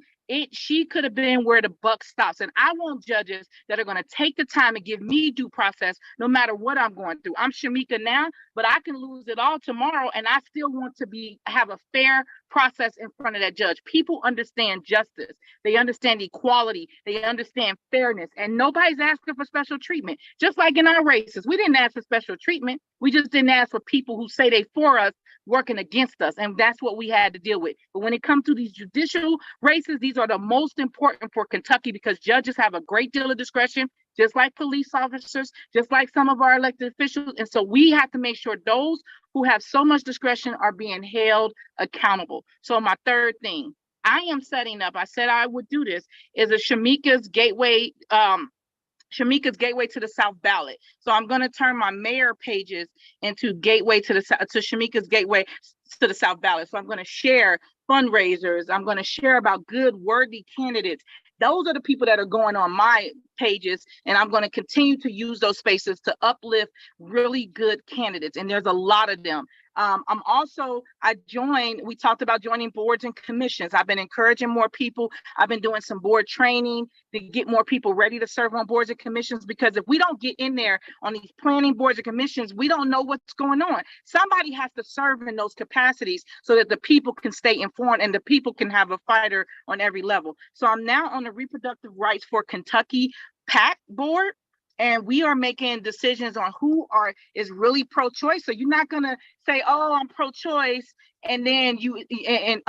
B: she could have been where the buck stops. And I want judges that are going to take the time and give me due process no matter what I'm going through. I'm Shamika now, but I can lose it all tomorrow, and I still want to have a fair process in front of that judge. People understand justice. They understand equality. They understand fairness. And nobody's asking for special treatment. Just like in our races, we didn't ask for special treatment. We just didn't ask for people who say they for us working against us. And that's what we had to deal with. But when it comes to these judicial races, these are the most important for Kentucky, because judges have a great deal of discretion, just like police officers, just like some of our elected officials. And so we have to make sure those who have so much discretion are being held accountable. So my third thing I am setting up, I said I would do this, is a Shamika's Gateway to the South ballot. So I'm going to turn my mayor pages into Shamika's Gateway to the South ballot. So I'm going to share fundraisers. I'm going to share about good, worthy candidates. Those are the people that are going on my pages, and I'm going to continue to use those spaces to uplift really good candidates. And there's a lot of them. We talked about joining boards and commissions. I've been encouraging more people. I've been doing some board training to get more people ready to serve on boards and commissions, because if we don't get in there on these planning boards and commissions, we don't know what's going on. Somebody has to serve in those capacities so that the people can stay informed and the people can have a fighter on every level. So I'm now on the Reproductive Rights for Kentucky PAC board, and we are making decisions on who is really pro-choice. So you're not going to say, oh, I'm pro-choice, and then and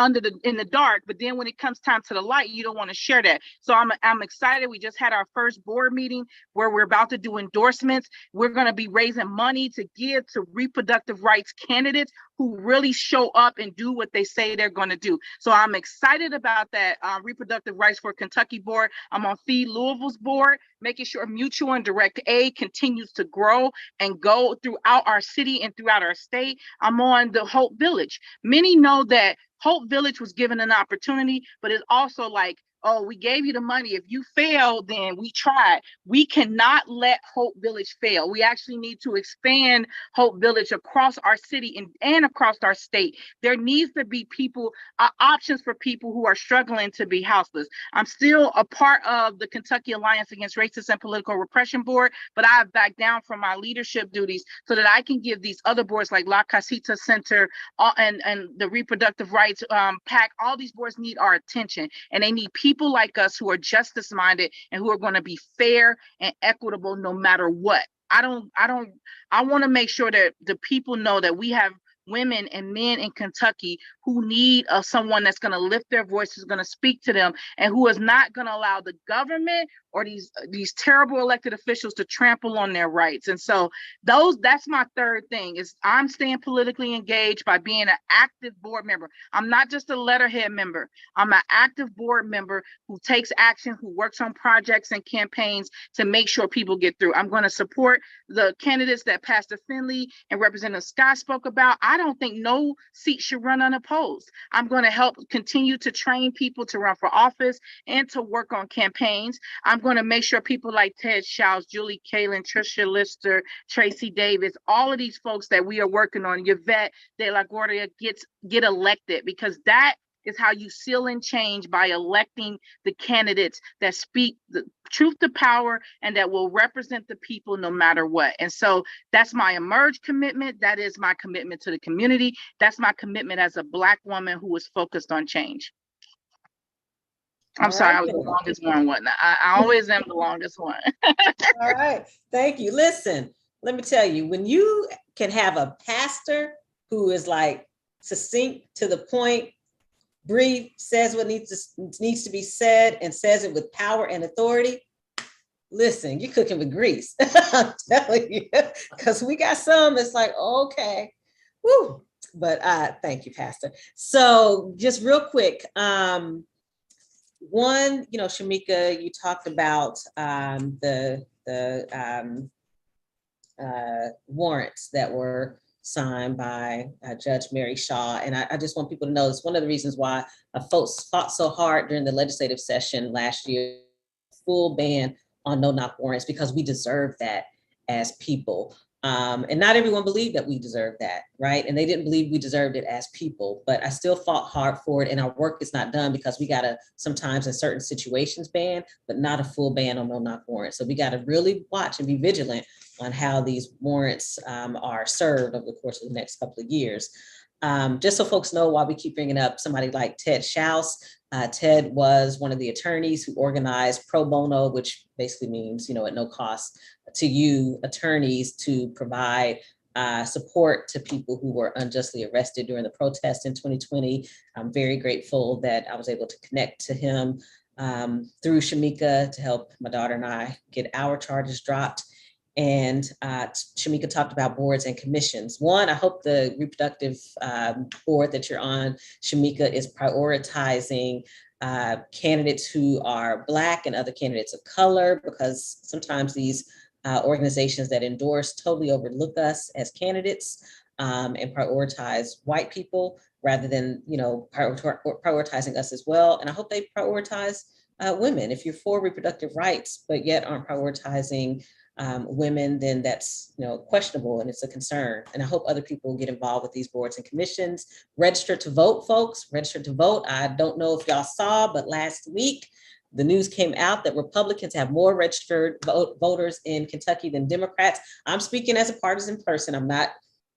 B: in the dark, but then when it comes time to the light, you don't want to share that. So I'm excited. We just had our first board meeting where we're about to do endorsements. We're going to be raising money to give to reproductive rights candidates who really show up and do what they say they're going to do. So I'm excited about that reproductive rights for Kentucky board. I'm on Feed Louisville's board, making sure mutual and direct aid continues to grow and go throughout our city and throughout our state. I'm on the Hope Village. Many know that Hope Village was given an opportunity, but it's also like, oh, we gave you the money. If you fail, then we tried. We cannot let Hope Village fail. We actually need to expand Hope Village across our city and across our state. There needs to be options for people who are struggling to be houseless. I'm still a part of the Kentucky Alliance Against Racist and Political Repression Board, but I have backed down from my leadership duties so that I can give these other boards like La Casita Center and the Reproductive Rights PAC. All these boards need our attention, and they need people like us who are justice minded and who are going to be fair and equitable no matter what. I want to make sure that the people know that we have women and men in Kentucky who need someone that's going to lift their voices, going to speak to them, and who is not going to allow the government or these terrible elected officials to trample on their rights. And so that's my third thing, is I'm staying politically engaged by being an active board member. I'm not just a letterhead member. I'm an active board member who takes action, who works on projects and campaigns to make sure people get through. I'm going to support the candidates that Pastor Finley and Representative Scott spoke about. I don't think no seat should run unopposed. I'm going to help continue to train people to run for office and to work on campaigns. I'm going to make sure people like Ted Shouse, Julie Kaylin, Tricia Lister, Tracy Davis, all of these folks that we are working on, Yvette De La Guardia, get elected, because that is how you seal in change, by electing the candidates that speak the truth to power and that will represent the people no matter what. And so that's my Emerge commitment. That is my commitment to the community. That's my commitment as a Black woman who is focused on change. I'm sorry, I was the longest one, wasn't I? I always am the longest one.
C: All right, thank you. Listen, let me tell you, when you can have a pastor who is like succinct, to the point, brief, says what needs to be said, and says it with power and authority, listen, you're cooking with grease. I'm telling you, because we got some that's like, okay, woo. But thank you, Pastor. So just real quick, one, Shamika, you talked about the warrants that were signed by Judge Mary Shaw. And I just want people to know it's one of the reasons why folks fought so hard during the legislative session last year, full ban on no-knock warrants, because we deserve that as people. And not everyone believed that we deserved that, right? And they didn't believe we deserved it as people, but I still fought hard for it. And our work is not done, because we gotta sometimes in certain situations ban, but not a full ban on no-knock warrants. So we gotta really watch and be vigilant on how these warrants are served over the course of the next couple of years. Just so folks know why we keep bringing up somebody like Ted Shouse. Ted was one of the attorneys who organized pro bono, which basically means, at no cost to you attorneys to provide support to people who were unjustly arrested during the protest in 2020. I'm very grateful that I was able to connect to him through Shamika to help my daughter and I get our charges dropped. And Shamika talked about boards and commissions. One, I hope the reproductive board that you're on, Shamika, is prioritizing candidates who are Black and other candidates of color, because sometimes these organizations that endorse totally overlook us as candidates and prioritize white people rather than, prioritizing us as well. And I hope they prioritize women. If you're for reproductive rights, but yet aren't prioritizing women, then that's questionable, and it's a concern. And I hope other people get involved with these boards and commissions. Register to vote, folks. Register to vote. I don't know if y'all saw, but last week the news came out that Republicans have more registered voters in Kentucky than Democrats. I'm speaking as a partisan person. I'm not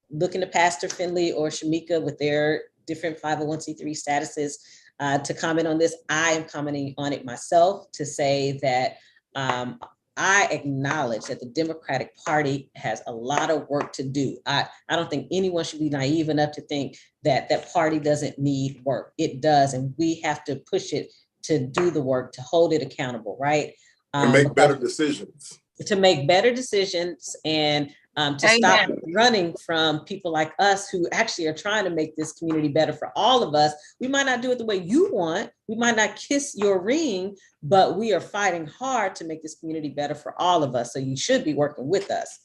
C: looking to Pastor Finley or Shamika with their different 501c3 statuses to comment on this. I am commenting on it myself to say that I acknowledge that the Democratic Party has a lot of work to do. I don't think anyone should be naive enough to think that that party doesn't need work. It does, and we have to push it to do the work, to hold it accountable, right?
A: And make better decisions.
C: To make better decisions and to stop running from people like us who actually are trying to make this community better for all of us. We might not do it the way you want. We might not kiss your ring, but we are fighting hard to make this community better for all of us. So you should be working with us.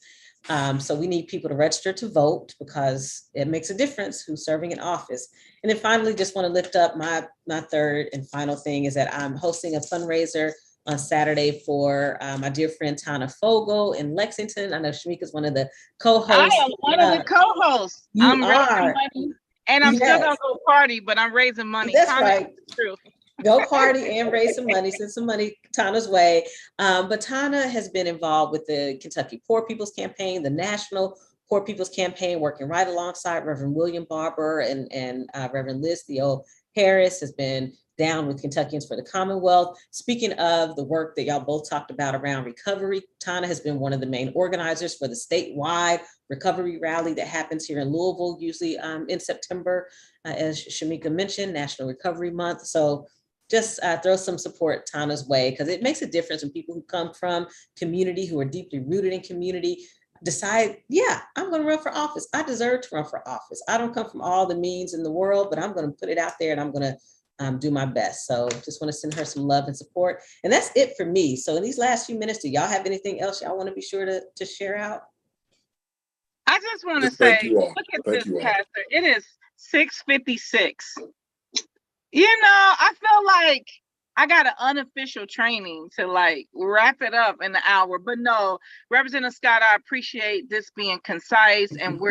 C: So we need people to register to vote because it makes a difference who's serving in office. And then finally, just want to lift up my third and final thing is that I'm hosting a fundraiser on Saturday for my dear friend Tana Fogel in Lexington. I know Shamika is one of the co-hosts.
B: I am one of the co-hosts. I'm raising money, and I'm still gonna go party, but I'm raising money.
C: That's
B: Tana,
C: right.
B: True.
C: Go party and raise some money, send some money Tana's way. But Tana has been involved with the Kentucky Poor People's Campaign, the National Poor People's Campaign, working right alongside Reverend William Barber and Reverend Liz Theo Harris has been down with Kentuckians for the Commonwealth. Speaking of the work that y'all both talked about around recovery, Tana has been one of the main organizers for the statewide recovery rally that happens here in Louisville, usually in September, as Shamika mentioned, National Recovery Month. So just throw some support Tana's way, because it makes a difference when people who come from community, who are deeply rooted in community, decide, yeah, I'm going to run for office. I deserve to run for office. I don't come from all the means in the world, but I'm going to put it out there and I'm going to do my best. So just want to send her some love and support. And that's it for me. So in these last few minutes, do y'all have anything else y'all want to be sure to share out?
B: I just want to say, look at this, Pastor. It is 6:56. You know, I feel like I got an unofficial training to like wrap it up in the hour, but no, Representative Scott, I appreciate this being concise, and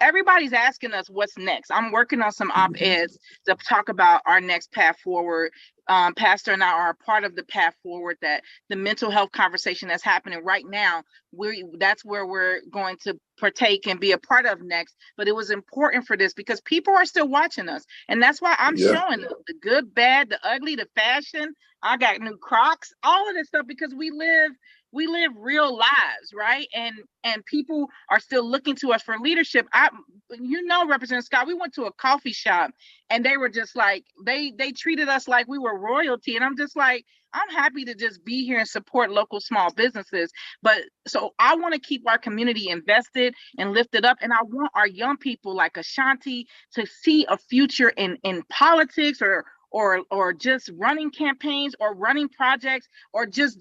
B: everybody's asking us what's next. I'm working on some op-eds to talk about our next path forward. Pastor and I are a part of the path forward, that the mental health conversation that's happening right now, that's where we're going to partake and be a part of next. But it was important for this because people are still watching us, and that's why I'm showing them the good, bad, the ugly, the fashion. I got new Crocs, all of this stuff, because we live real lives, right? And people are still looking to us for leadership. Representative Scott, we went to a coffee shop and they were just like, they treated us like we were royalty. And I'm just like, I'm happy to just be here and support local small businesses. But so I want to keep our community invested and lifted up. And I want our young people like Ashanti to see a future in politics or just running campaigns or running projects, or just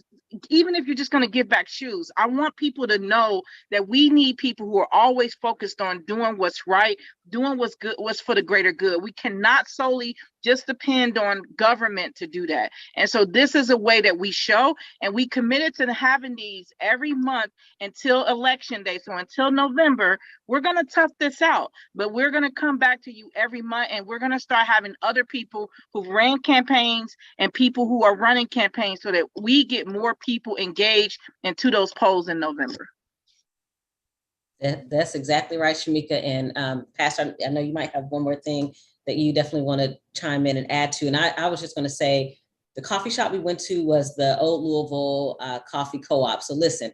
B: even if you're just going to give back shoes. I want people to know that we need people who are always focused on doing what's right, doing what's good, what's for the greater good. We cannot solely just depend on government to do that. And so this is a way that we show, and we committed to having these every month until election day. So until November, we're going to tough this out, but we're going to come back to you every month, and we're going to start having other people who've ran campaigns and people who are running campaigns so that we get more people engaged into those polls in November.
C: That's exactly right, Shamika. And Pastor, I know you might have one more thing that you definitely want to chime in and add to. And I was just going to say, the coffee shop we went to was the Old Louisville Coffee Co-op. So listen,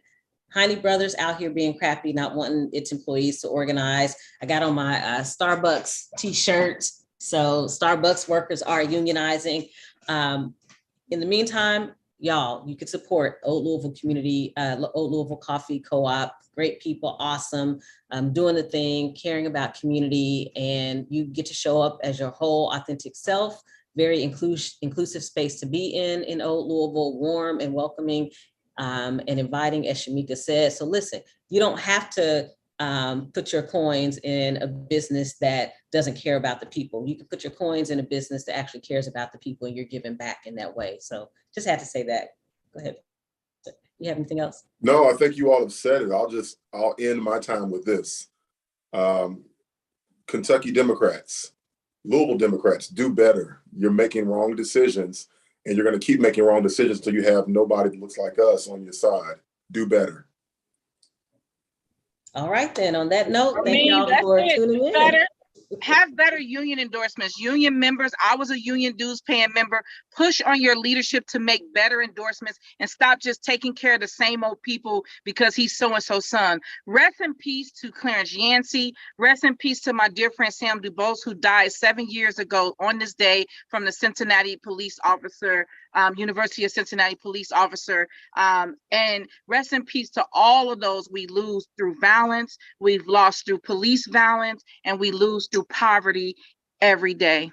C: Heine Brothers out here being crappy, not wanting its employees to organize. I got on my Starbucks t-shirt. So Starbucks workers are unionizing. In the meantime, y'all, you can support Old Louisville Community, Old Louisville Coffee Co-op. Great people, awesome, doing the thing, caring about community, and you get to show up as your whole authentic self. Very inclusive space to be in Old Louisville, warm and welcoming and inviting, as Shamika said. So listen, you don't have to put your coins in a business that doesn't care about the people. You can put your coins in a business that actually cares about the people, and you're giving back in that way. So just had to say that. Go ahead. You have anything else?
A: No, I think you all have said it. I'll end my time with this. Kentucky Democrats, Louisville Democrats, do better. You're making wrong decisions, and you're going to keep making wrong decisions until you have nobody that looks like us on your side. Do better.
C: All right, then. On that note, thank y'all for tuning in.
B: Have better union endorsements. Union members, I was a union dues paying member. Push on your leadership to make better endorsements and stop just taking care of the same old people because he's so-and-so's son. Rest in peace to Clarence Yancey. Rest in peace to my dear friend Sam Dubose, who died 7 years ago on this day from the Cincinnati police officer, University of Cincinnati police officer. And rest in peace to all of those we lose through violence, we've lost through police violence, and we lose through poverty every day.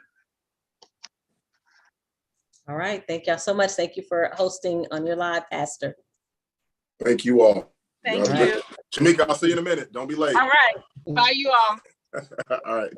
C: All right, thank y'all so much. Thank you for hosting on your live, Pastor.
A: Thank you all.
B: Thank you.
A: Shamika, I'll see you in a minute. Don't be late.
B: All right. Bye, you all.
A: All right.